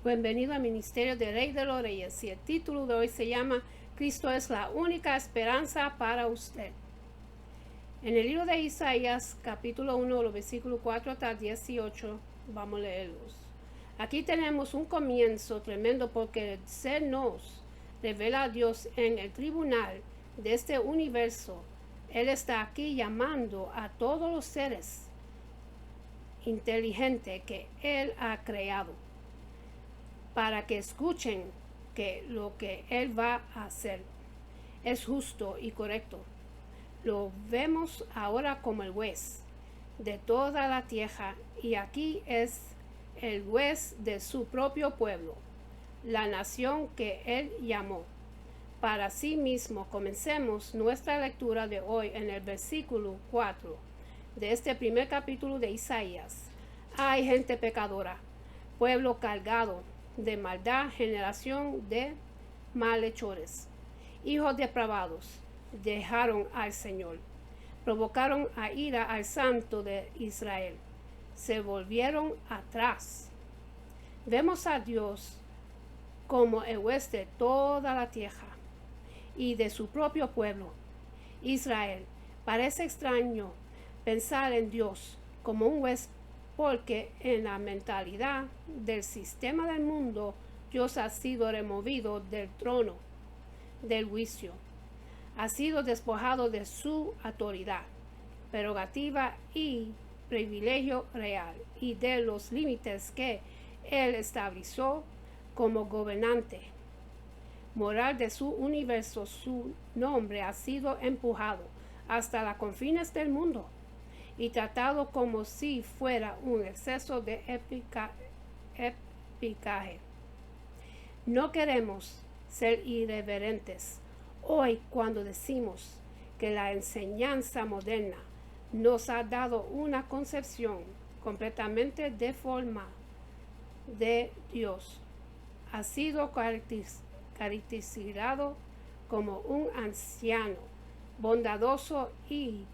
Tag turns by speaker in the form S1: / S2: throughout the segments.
S1: Bienvenido al Ministerio de Rey de los Reyes y el título de hoy se llama Cristo es la única esperanza para usted. En el libro de Isaías, capítulo 1, los versículos 4 hasta 18, vamos a leerlos. Aquí tenemos un comienzo tremendo porque se nos revela a Dios en el tribunal de este universo. Él está aquí llamando a todos los seres inteligentes que Él ha creado para que escuchen que lo que Él va a hacer es justo y correcto. Lo vemos ahora como el juez de toda la tierra y aquí es el juez de su propio pueblo, la nación que Él llamó. Para sí mismo, comencemos nuestra lectura de hoy en el versículo 4 de este primer capítulo de Isaías. Hay gente pecadora, pueblo cargado de maldad, generación de malhechores, hijos depravados, dejaron al Señor, provocaron a ira al Santo de Israel, se volvieron atrás. Vemos a Dios como el juez de toda la tierra y de su propio pueblo, Israel. Parece extraño pensar en Dios como un juez porque en la mentalidad del sistema del mundo Dios ha sido removido del trono del juicio, ha sido despojado de su autoridad, prerrogativa y privilegio real y de los límites que Él estableció como gobernante moral de su universo. Su nombre ha sido empujado hasta los confines del mundo y tratado como si fuera un exceso de epicaje. No queremos ser irreverentes hoy cuando decimos que la enseñanza moderna nos ha dado una concepción completamente deformada de Dios. Ha sido caracterizado como un anciano bondadoso y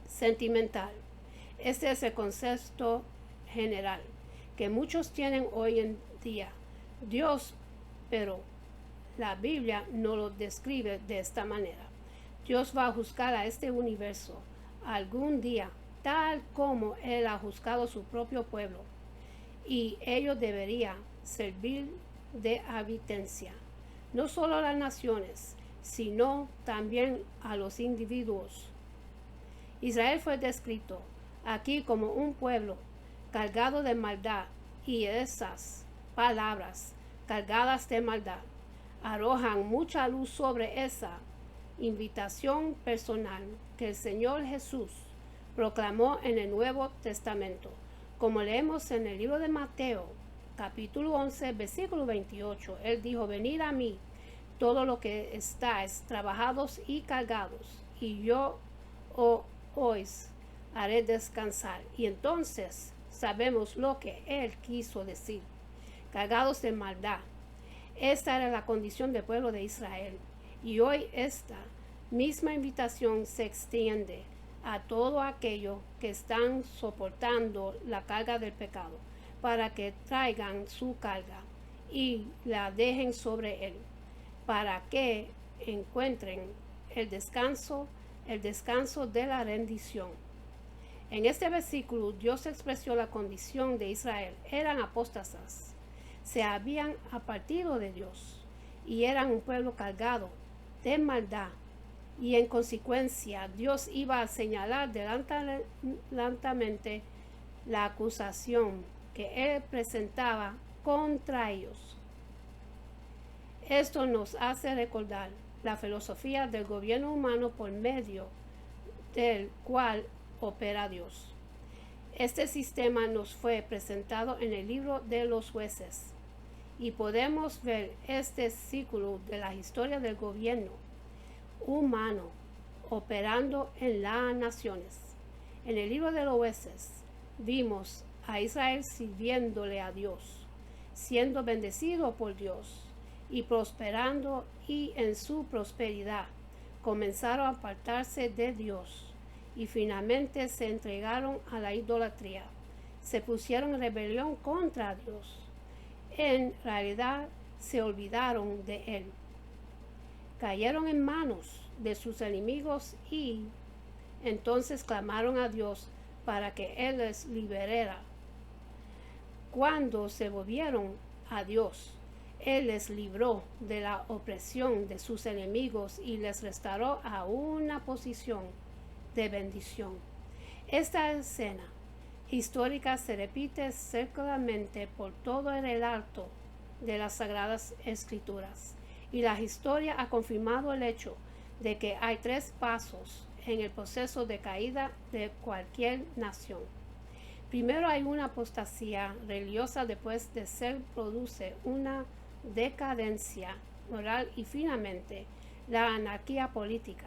S1: sentimental. Este es el concepto general que muchos tienen hoy en día. Dios, pero la Biblia no lo describe de esta manera. Dios va a juzgar a este universo algún día, tal como Él ha juzgado a su propio pueblo, y ellos deberían servir de advertencia, no solo a las naciones, sino también a los individuos. Israel fue descrito aquí como un pueblo cargado de maldad y esas palabras cargadas de maldad arrojan mucha luz sobre esa invitación personal que el Señor Jesús proclamó en el Nuevo Testamento, como leemos en el libro de Mateo, capítulo 11, versículo 28. Él dijo: venid a mí, todo lo que estáis trabajados y cargados, y yo os haré descansar. Y entonces sabemos lo que Él quiso decir: cargados de maldad. Esta era la condición del pueblo de Israel. Y hoy esta misma invitación se extiende a todo aquello que están soportando la carga del pecado, para que traigan su carga y la dejen sobre Él, para que encuentren el descanso de la rendición. En este versículo Dios expresó la condición de Israel. Eran apóstatas, se habían apartado de Dios y eran un pueblo cargado de maldad, y en consecuencia Dios iba a señalar adelantalmente la acusación que Él presentaba contra ellos. Esto nos hace recordar la filosofía del gobierno humano por medio del cual opera Dios. Este sistema nos fue presentado en el libro de los jueces y podemos ver este ciclo de la historia del gobierno humano operando en las naciones. En el libro de los jueces vimos a Israel sirviéndole a Dios, siendo bendecido por Dios y prosperando, y en su prosperidad comenzaron a apartarse de Dios y finalmente se entregaron a la idolatría, se pusieron en rebelión contra Dios. En realidad se olvidaron de Él. Cayeron en manos de sus enemigos y entonces clamaron a Dios para que Él les liberara. Cuando se volvieron a Dios, Él les libró de la opresión de sus enemigos y les restauró a una posición de bendición. Esta escena histórica se repite circularmente por todo el relato de las Sagradas Escrituras, y la historia ha confirmado el hecho de que hay tres pasos en el proceso de caída de cualquier nación. Primero hay una apostasía religiosa, después de ser produce una decadencia moral y finalmente la anarquía política.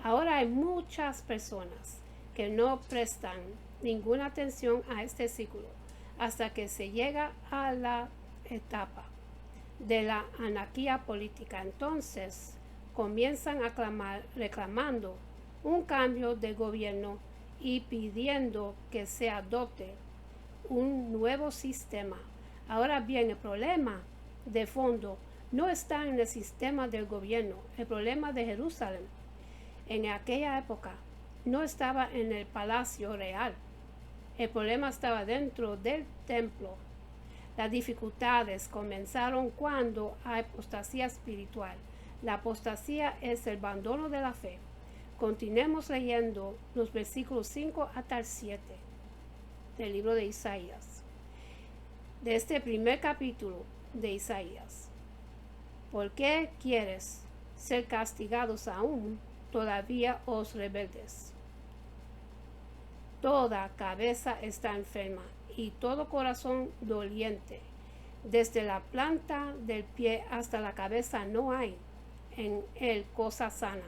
S1: Ahora hay muchas personas que no prestan ninguna atención a este ciclo hasta que se llega a la etapa de la anarquía política. Entonces comienzan a clamar, reclamando un cambio de gobierno y pidiendo que se adopte un nuevo sistema. Ahora bien, el problema de fondo no está en el sistema del gobierno. El problema de Jerusalén en aquella época no estaba en el palacio real. El problema estaba dentro del templo. Las dificultades comenzaron cuando hay apostasía espiritual. La apostasía es el abandono de la fe. Continuemos leyendo los versículos 5 hasta el 7 del libro de Isaías, de este primer capítulo de Isaías. ¿Por qué quieres ser castigados aún todavía, os rebeldes? Toda cabeza está enferma y todo corazón doliente. Desde la planta del pie hasta la cabeza no hay en él cosa sana,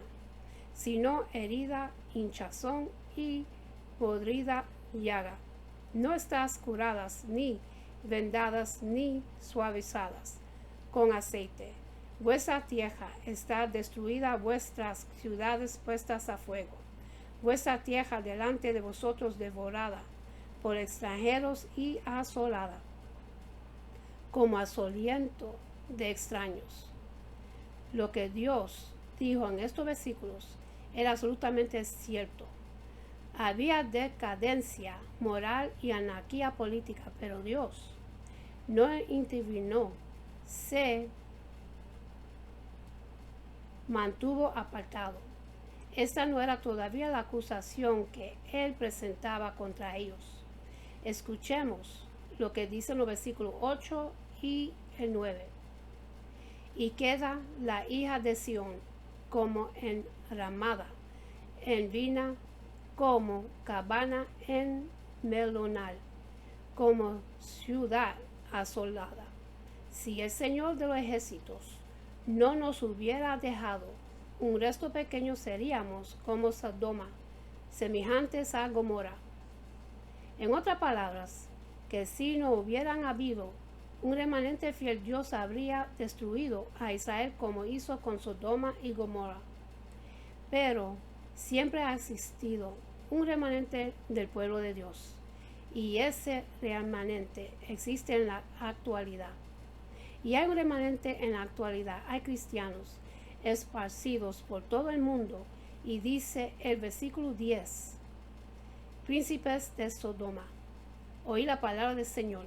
S1: sino herida, hinchazón y podrida llaga. No estás curadas, ni vendadas, ni suavizadas con aceite. Vuestra tierra está destruida, vuestras ciudades puestas a fuego. Vuestra tierra delante de vosotros devorada por extranjeros y asolada, como asoliento de extraños. Lo que Dios dijo en estos versículos era absolutamente cierto. Había decadencia moral y anarquía política, pero Dios no intervino, se mantuvo apartado. Esta no era todavía la acusación que él presentaba contra ellos. Escuchemos lo que dicen los versículos 8 y el 9. Y queda la hija de Sión como enramada en vina, como cabana en melonal, como ciudad asolada. Si el Señor de los ejércitos no nos hubiera dejado un resto pequeño, seríamos como Sodoma, semejantes a Gomorra. En otras palabras, que si no hubieran habido un remanente fiel, Dios habría destruido a Israel como hizo con Sodoma y Gomorra. Pero siempre ha existido un remanente del pueblo de Dios, y ese remanente existe en la actualidad. Y hay un remanente en la actualidad. Hay cristianos esparcidos por todo el mundo, y dice el versículo 10: príncipes de Sodoma, oí la palabra del Señor,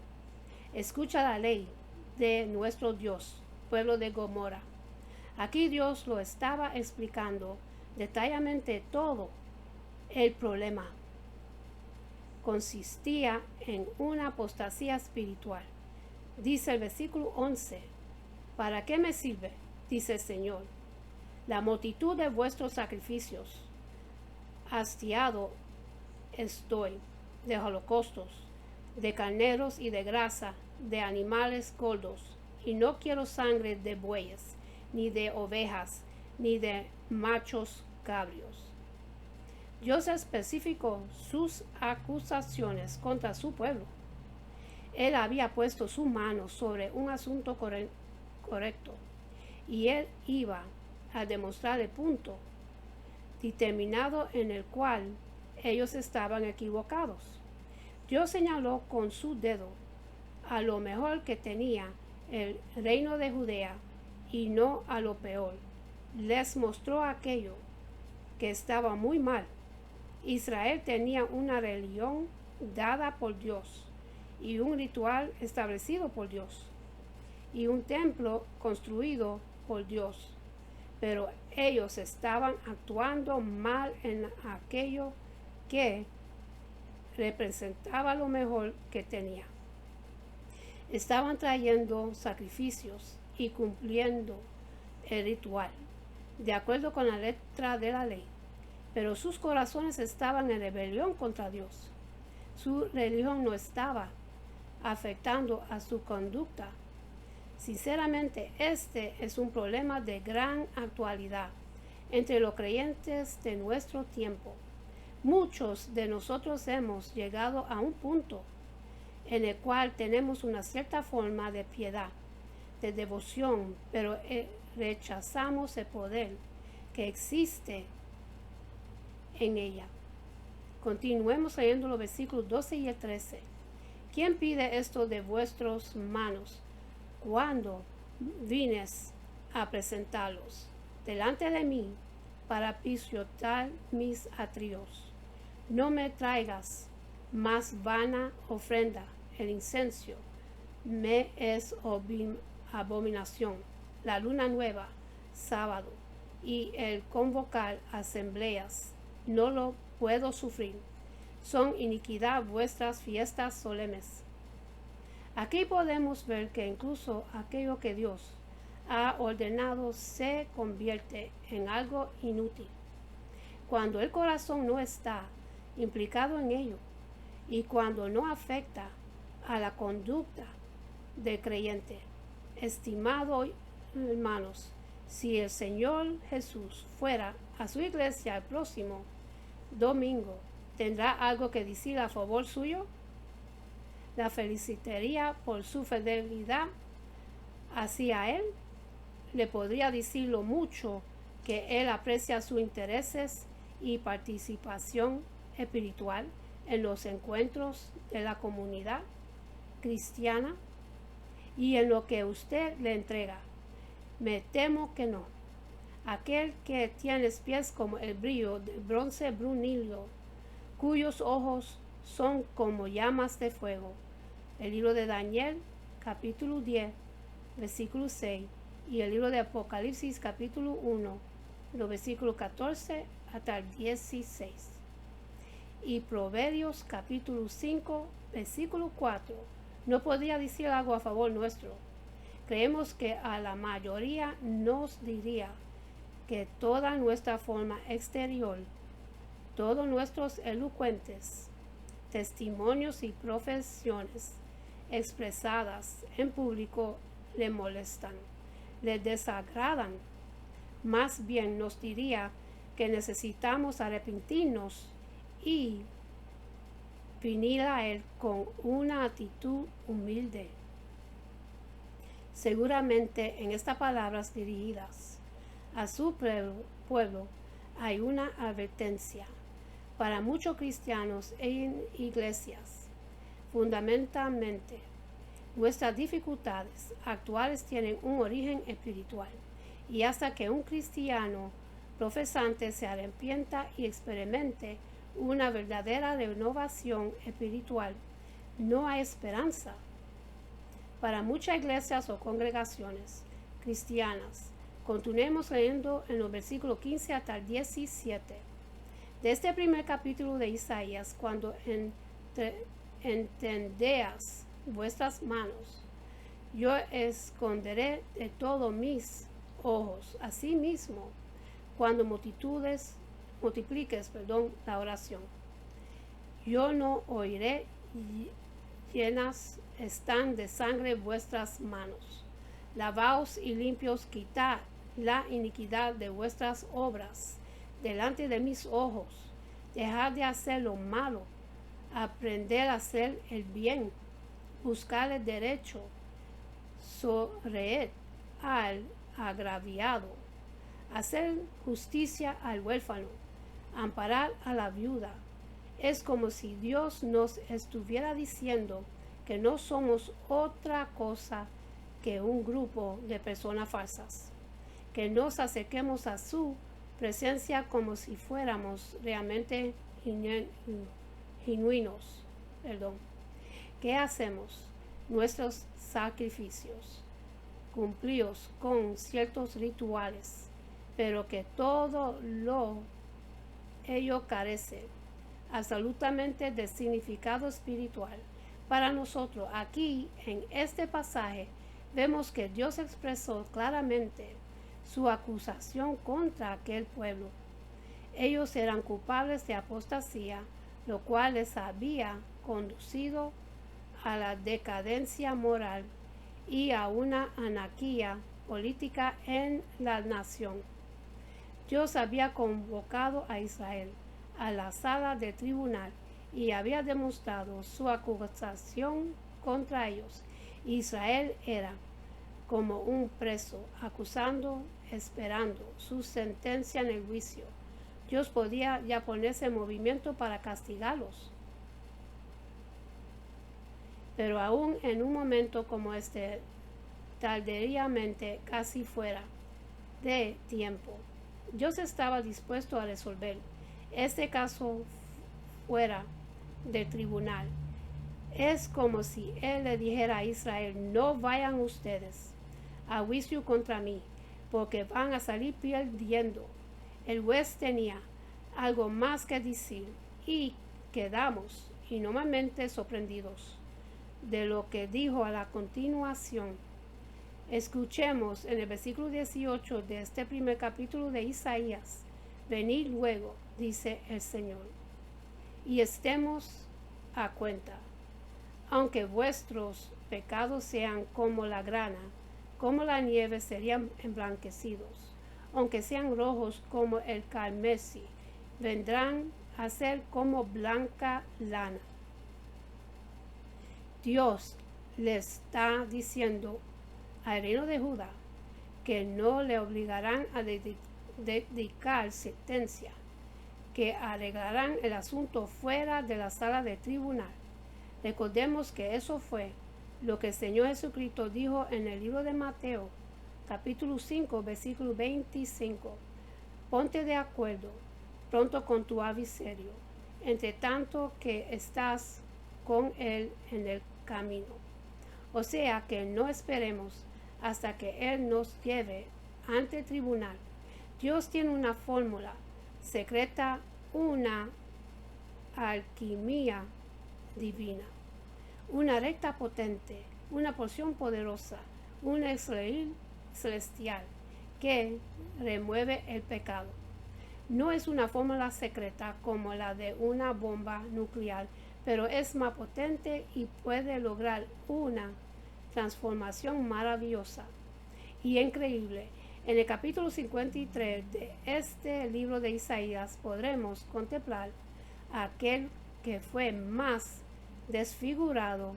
S1: escucha la ley de nuestro Dios, pueblo de Gomorra. Aquí Dios lo estaba explicando detalladamente. Todo el problema consistía en una apostasía espiritual. Dice el versículo 11: ¿para qué me sirve, dice el Señor, la multitud de vuestros sacrificios? Hastiado estoy de holocaustos, de carneros y de grasa de animales gordos, y no quiero sangre de bueyes, ni de ovejas, ni de machos cabríos. Dios especificó sus acusaciones contra su pueblo. Él había puesto su mano sobre un asunto correcto, y él iba a demostrar el punto determinado en el cual ellos estaban equivocados. Dios señaló con su dedo a lo mejor que tenía el reino de Judea y no a lo peor. Les mostró aquello que estaba muy mal. Israel tenía una religión dada por Dios y un ritual establecido por Dios y un templo construido por Dios, pero ellos estaban actuando mal en aquello que representaba lo mejor que tenía. Estaban trayendo sacrificios y cumpliendo el ritual, de acuerdo con la letra de la ley, pero sus corazones estaban en rebelión contra Dios. Su religión no estaba afectando a su conducta. Sinceramente, este es un problema de gran actualidad entre los creyentes de nuestro tiempo. Muchos de nosotros hemos llegado a un punto en el cual tenemos una cierta forma de piedad, de devoción, pero rechazamos el poder que existe en ella. Continuemos leyendo los versículos 12 y el 13. ¿Quién pide esto de vuestras manos cuando vines a presentarlos delante de mí para pisotear mis atrios? No me traigas más vana ofrenda. El incenso me es abominación. La luna nueva, sábado, y el convocar asambleas, no lo puedo sufrir. Son iniquidad vuestras fiestas solemnes. Aquí podemos ver que incluso aquello que Dios ha ordenado se convierte en algo inútil cuando el corazón no está implicado en ello y cuando no afecta a la conducta del creyente. Estimados hermanos, si el Señor Jesús fuera a su iglesia el próximo domingo, ¿tendrá algo que decir a favor suyo? La felicitaría por su fidelidad hacia él. Le podría decir lo mucho que él aprecia sus intereses y participación espiritual en los encuentros de la comunidad cristiana y en lo que usted le entrega. Me temo que no. Aquel que tiene pies como el brillo del bronce brunillo, cuyos ojos son como llamas de fuego. El libro de Daniel, capítulo 10, versículo 6, y el libro de Apocalipsis, capítulo 1, los versículos 14 hasta el 16. Y Proverbios, capítulo 5, versículo 4, no podría decir algo a favor nuestro. Creemos que a la mayoría nos diría que toda nuestra forma exterior, todos nuestros elocuentes testimonios y profesiones expresadas en público le molestan, le desagradan. Más bien nos diría que necesitamos arrepentirnos y venir a Él con una actitud humilde. Seguramente en estas palabras dirigidas a su pueblo hay una advertencia para muchos cristianos en iglesias. Fundamentalmente, nuestras dificultades actuales tienen un origen espiritual, y hasta que un cristiano profesante se arrepienta y experimente una verdadera renovación espiritual, no hay esperanza. Para muchas iglesias o congregaciones cristianas, continuemos leyendo en los versículos 15 hasta el 17 de este primer capítulo de Isaías. Cuando entendeas vuestras manos, yo esconderé de todos mis ojos. Asimismo, cuando multipliques, la oración, yo no oiré. Llenas están de sangre vuestras manos. Lavaos y limpios, quitad la iniquidad de vuestras obras delante de mis ojos. Dejad de hacer lo malo, aprender a hacer el bien, buscar el derecho, sonreír al agraviado, hacer justicia al huérfano, amparar a la viuda, Es como si Dios nos estuviera diciendo que no somos otra cosa que un grupo de personas falsas, que nos acerquemos a su presencia como si fuéramos realmente genuinos. ¿Qué hacemos? Nuestros sacrificios, cumplidos con ciertos rituales, pero que todo ello carece absolutamente de significado espiritual. Para nosotros, aquí en este pasaje, vemos que Dios expresó claramente su acusación contra aquel pueblo. Ellos eran culpables de apostasía, lo cual les había conducido a la decadencia moral y a una anarquía política en la nación. Dios había convocado a Israel a la sala de tribunal y había demostrado su acusación contra ellos. Israel era como un preso acusando, esperando su sentencia en el juicio. Dios podía ya ponerse en movimiento para castigarlos. Pero aún en un momento como este, tardíamente casi fuera de tiempo, Dios estaba dispuesto a resolver este caso fuera del tribunal. Es como si Él le dijera a Israel: no vayan ustedes a juicio contra mí, porque van a salir perdiendo. El juez tenía algo más que decir y quedamos enormemente sorprendidos de lo que dijo a la continuación. Escuchemos en el versículo 18 de este primer capítulo de Isaías: venid luego, dice el Señor, y estemos a cuenta. Aunque vuestros pecados sean como la grana, como la nieve serían emblanquecidos. Aunque sean rojos como el carmesí, vendrán a ser como blanca lana. Dios le está diciendo al reino de Judá que no le obligarán a dedicar sentencia, que arreglarán el asunto fuera de la sala de tribunal. Recordemos que eso fue lo que el Señor Jesucristo dijo en el libro de Mateo, capítulo 5, versículo 25. Ponte de acuerdo pronto con tu adversario, entre tanto que estás con él en el camino. O sea que no esperemos hasta que Él nos lleve ante el tribunal. Dios tiene una fórmula secreta, una alquimia divina, una recta potente, una porción poderosa, un Israel celestial que remueve el pecado. No es una fórmula secreta como la de una bomba nuclear, pero es más potente y puede lograr una transformación maravillosa y increíble. En el capítulo 53 de este libro de Isaías podremos contemplar a aquel que fue más desfigurado,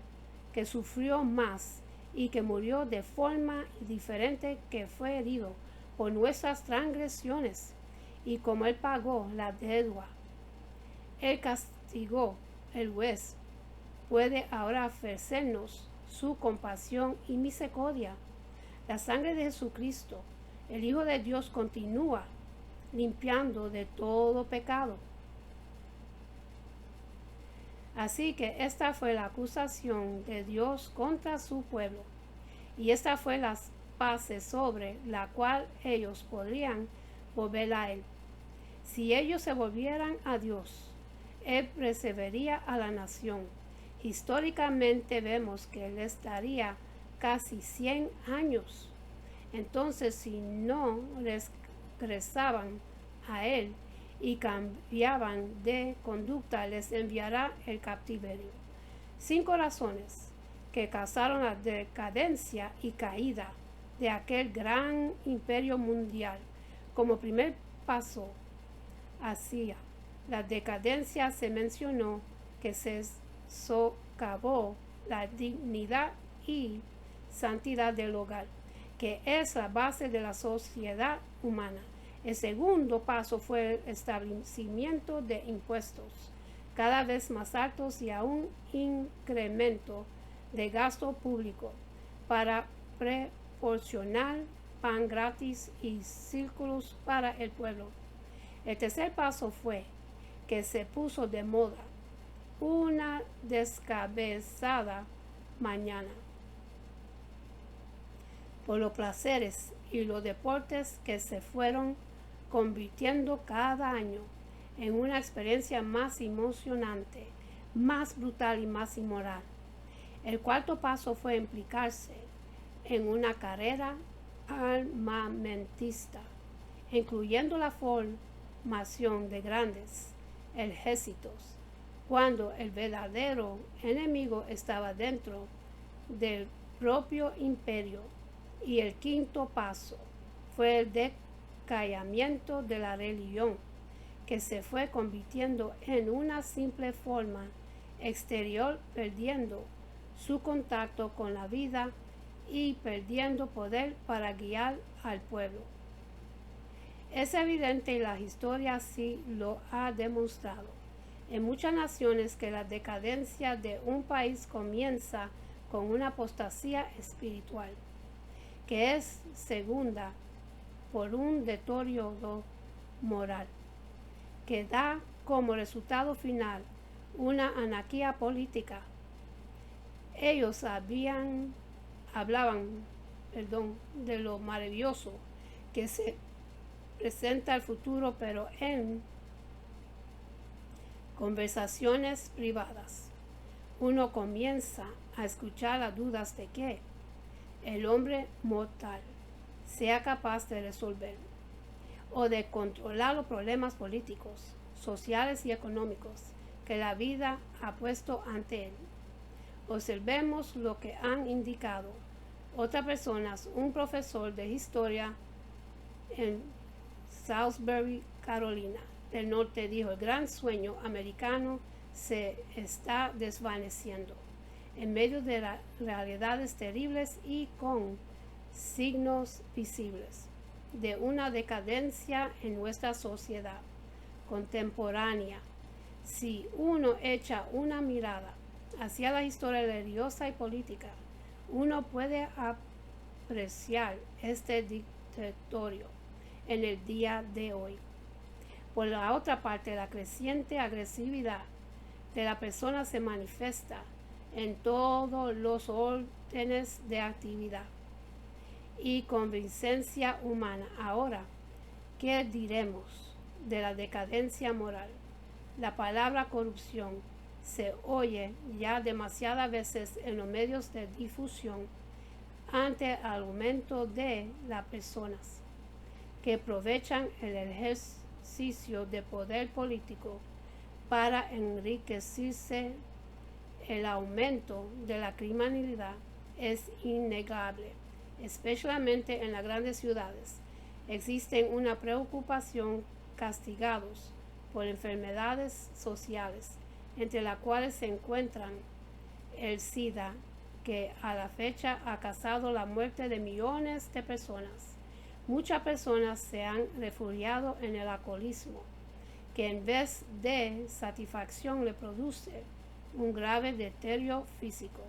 S1: que sufrió más y que murió de forma diferente, que fue herido por nuestras transgresiones, y como Él pagó la deuda, Él castigó el juez, puede ahora ofrecernos su compasión y misericordia. La sangre de Jesucristo, el Hijo de Dios, continúa limpiando de todo pecado. Así que esta fue la acusación de Dios contra su pueblo, y esta fue la base sobre la cual ellos podrían volver a Él. Si ellos se volvieran a Dios, Él preservaría a la nación. Históricamente vemos que Él estaría casi 100 años. Entonces, si no regresaban a Él y cambiaban de conducta, les enviará el cautiverio. 5 razones que causaron la decadencia y caída de aquel gran imperio mundial. Como primer paso hacia la decadencia se mencionó que se socavó la dignidad y santidad del hogar, que es la base de la sociedad humana. El segundo paso fue el establecimiento de impuestos. cada vez más altos y a un incremento de gasto público para proporcionar pan gratis y círculos para el pueblo. El tercer paso fue que se puso de moda una descabezada mañana por los placeres y los deportes que se fueron convirtiendo cada año en una experiencia más emocionante, más brutal y más inmoral. El cuarto paso fue implicarse en una carrera armamentista, incluyendo la formación de grandes ejércitos, cuando el verdadero enemigo estaba dentro del propio imperio. Y el quinto paso fue el decayamiento de la religión, que se fue convirtiendo en una simple forma exterior, perdiendo su contacto con la vida y perdiendo poder para guiar al pueblo. Es evidente y la historia así lo ha demostrado en muchas naciones que la decadencia de un país comienza con una apostasía espiritual, que es segunda por un deterioro moral, que da como resultado final una anarquía política. Ellos hablaban de lo maravilloso que se presenta al futuro, pero en conversaciones privadas uno comienza a escuchar las dudas de que el hombre mortal sea capaz de resolver o de controlar los problemas políticos, sociales y económicos que la vida ha puesto ante él. Observemos lo que han indicado otras personas. Un profesor de historia en Salisbury, Carolina del Norte, dijo: el gran sueño americano se está desvaneciendo en medio de realidades terribles y con signos visibles de una decadencia en nuestra sociedad contemporánea. Si uno echa una mirada hacia la historia religiosa y política, uno puede apreciar este dictatorio en el día de hoy. Por la otra parte, la creciente agresividad de la persona se manifiesta en todos los órdenes de actividad y convivencia humana. Ahora, ¿qué diremos de la decadencia moral? La palabra corrupción se oye ya demasiadas veces en los medios de difusión ante el aumento de las personas que aprovechan el ejercicio de poder político para enriquecerse. El aumento de la criminalidad es innegable, especialmente en las grandes ciudades. Existe una preocupación castigados por enfermedades sociales, entre las cuales se encuentran el SIDA, que a la fecha ha causado la muerte de millones de personas. Muchas personas se han refugiado en el alcoholismo, que en vez de satisfacción le produce un grave deterioro físico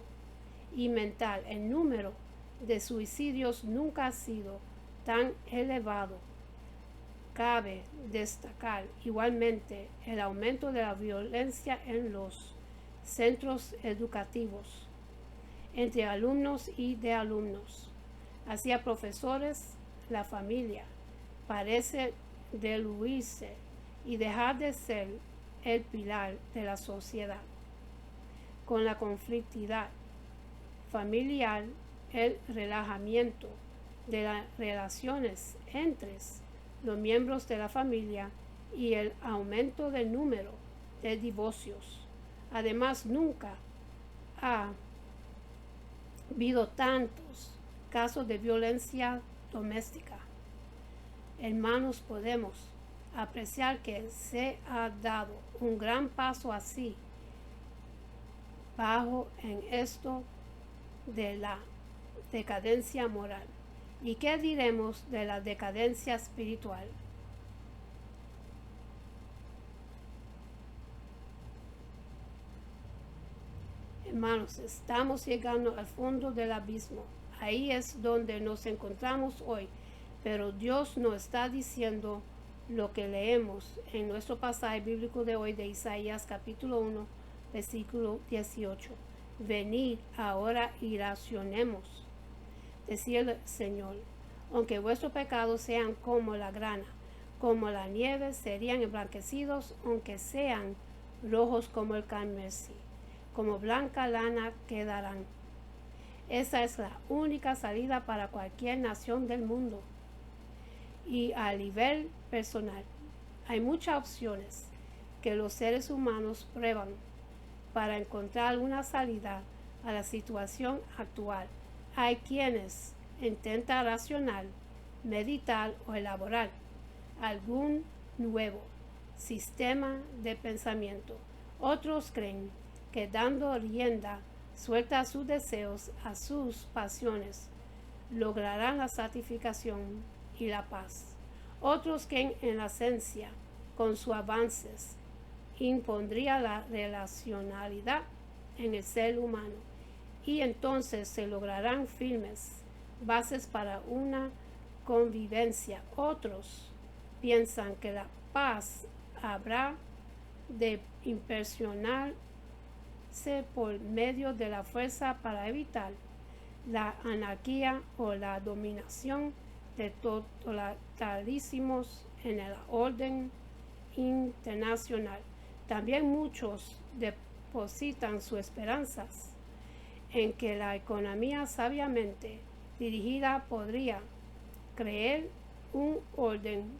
S1: y mental. El número de suicidios nunca ha sido tan elevado. Cabe destacar igualmente el aumento de la violencia en los centros educativos, entre alumnos y de alumnos, hacia profesores. La familia parece diluirse y dejar de ser el pilar de la sociedad. Con la conflictividad familiar, el relajamiento de las relaciones entre los miembros de la familia y el aumento del número de divorcios. Además, nunca ha habido tantos casos de violencia doméstica. Hermanos, podemos apreciar que se ha dado un gran paso así bajo en esto de la decadencia moral. ¿Y qué diremos de la decadencia espiritual? Hermanos, estamos llegando al fondo del abismo. Ahí es donde nos encontramos hoy. Pero Dios nos está diciendo lo que leemos en nuestro pasaje bíblico de hoy de Isaías capítulo 1, versículo 18. Venid ahora y racionemos, decía el Señor. Aunque vuestros pecados sean como la grana, como la nieve, serían emblanquecidos, aunque sean rojos como el carmesí, como blanca lana quedarán. Esa es la única salida para cualquier nación del mundo. Y a nivel personal, hay muchas opciones que los seres humanos prueban para encontrar una salida a la situación actual. Hay quienes intentan racional, meditar o elaborar algún nuevo sistema de pensamiento. Otros creen que dando rienda suelta a sus deseos, a sus pasiones, lograrán la satisfacción y la paz. Otros creen en la ciencia, con sus avances, impondría la relacionalidad en el ser humano y entonces se lograrán firmes bases para una convivencia. Otros piensan que la paz habrá de impresionarse por medio de la fuerza para evitar la anarquía o la dominación de totalitarismos en el orden internacional. También muchos depositan sus esperanzas en que la economía sabiamente dirigida podría crear un orden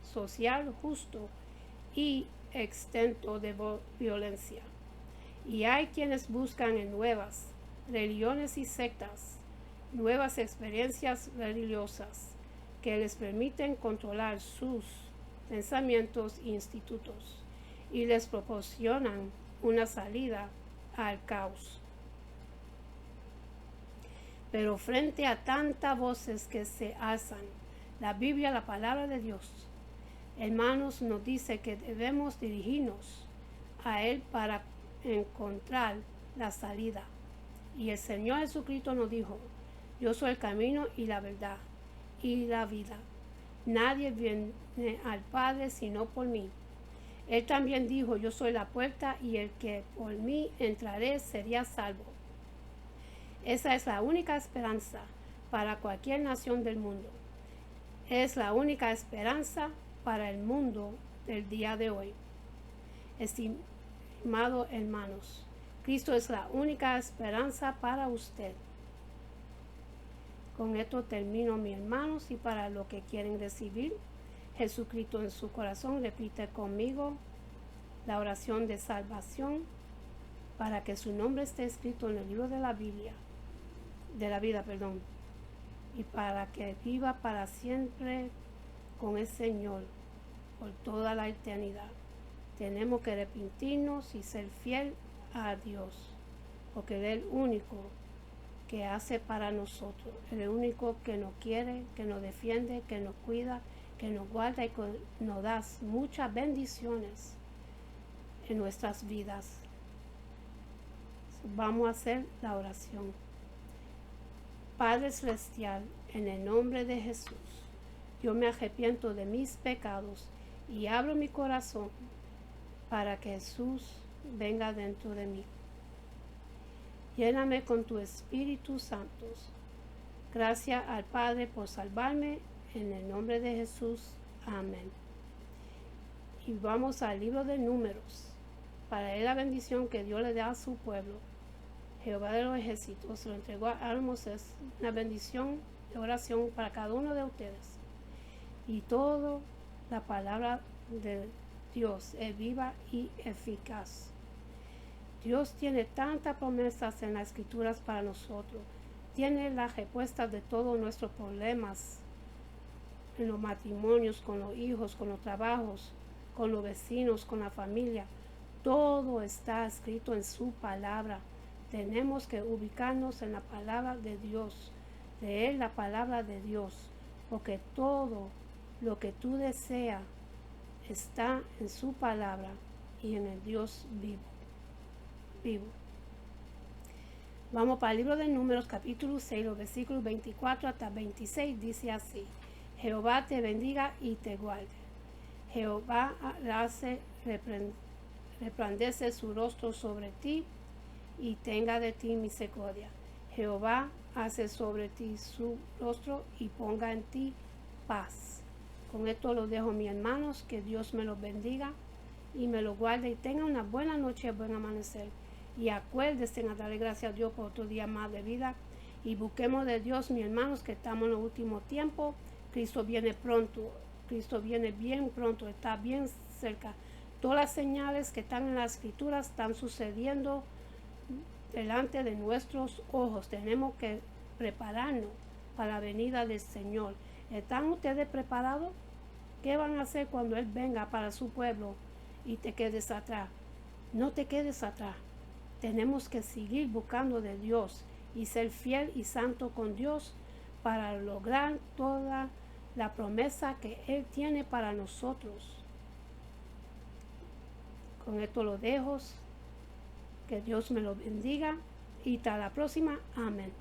S1: social justo y exento de violencia. Y hay quienes buscan en nuevas religiones y sectas, nuevas experiencias religiosas que les permiten controlar sus pensamientos e institutos y les proporcionan una salida al caos. Pero frente a tantas voces que se alzan, la Biblia, la palabra de Dios, hermanos, nos dice que debemos dirigirnos a Él para encontrar la salida. Y el Señor Jesucristo nos dijo: yo soy el camino y la verdad y la vida. Nadie viene al Padre sino por mí. Él también dijo: yo soy la puerta y el que por mí entraré sería salvo. Esa es la única esperanza para cualquier nación del mundo. Es la única esperanza para el mundo del día de hoy. Estimados hermanos, Cristo es la única esperanza para usted. Con esto termino, mis hermanos, y para los que quieren recibir Jesucristo en su corazón, repite conmigo la oración de salvación para que su nombre esté escrito en el libro de la Biblia, y para que viva para siempre con el Señor por toda la eternidad. Tenemos que arrepentirnos y ser fiel a Dios, porque Él es el único que hace para nosotros, el único que nos quiere, que nos defiende, que nos cuida, que nos guarda y que nos da muchas bendiciones en nuestras vidas. Vamos a hacer la oración. Padre Celestial, en el nombre de Jesús, yo me arrepiento de mis pecados y abro mi corazón para que Jesús venga dentro de mí. Lléname con tu Espíritu Santo. Gracias al Padre por salvarme, en el nombre de Jesús. Amén. Y vamos al libro de Números, para ver la bendición que Dios le da a su pueblo. Jehová de los ejércitos se lo entregó a Moisés, una bendición de oración para cada uno de ustedes. Y toda la palabra de Dios es viva y eficaz. Dios tiene tantas promesas en las Escrituras para nosotros. Tiene las respuestas de todos nuestros problemas, en los matrimonios, con los hijos, con los trabajos, con los vecinos, con la familia. Todo está escrito en su palabra. Tenemos que ubicarnos en la palabra de Dios, leer la palabra de Dios, porque todo lo que tú deseas está en su palabra y en el Dios vivo. Vamos para el libro de Números, capítulo 6, los versículos 24 hasta 26. Dice así: Jehová te bendiga y te guarde. Jehová hace resplandecer su rostro sobre ti y tenga de ti misericordia. Jehová hace sobre ti su rostro y ponga en ti paz. Con esto lo dejo, mis hermanos. Que Dios me los bendiga y me los guarde y tenga una buena noche, buen amanecer. Y acuérdense a darle gracias a Dios por otro día más de vida. Y busquemos de Dios, mis hermanos, que estamos en los últimos tiempos. Cristo viene pronto. Cristo viene bien pronto. Está bien cerca. Todas las señales que están en las escrituras están sucediendo delante de nuestros ojos. Tenemos que prepararnos para la venida del Señor. ¿Están ustedes preparados? ¿Qué van a hacer cuando Él venga para su pueblo y te quedes atrás? No te quedes atrás. Tenemos que seguir buscando de Dios y ser fiel y santo con Dios para lograr toda la promesa que Él tiene para nosotros. Con esto lo dejo. Que Dios me lo bendiga y hasta la próxima. Amén.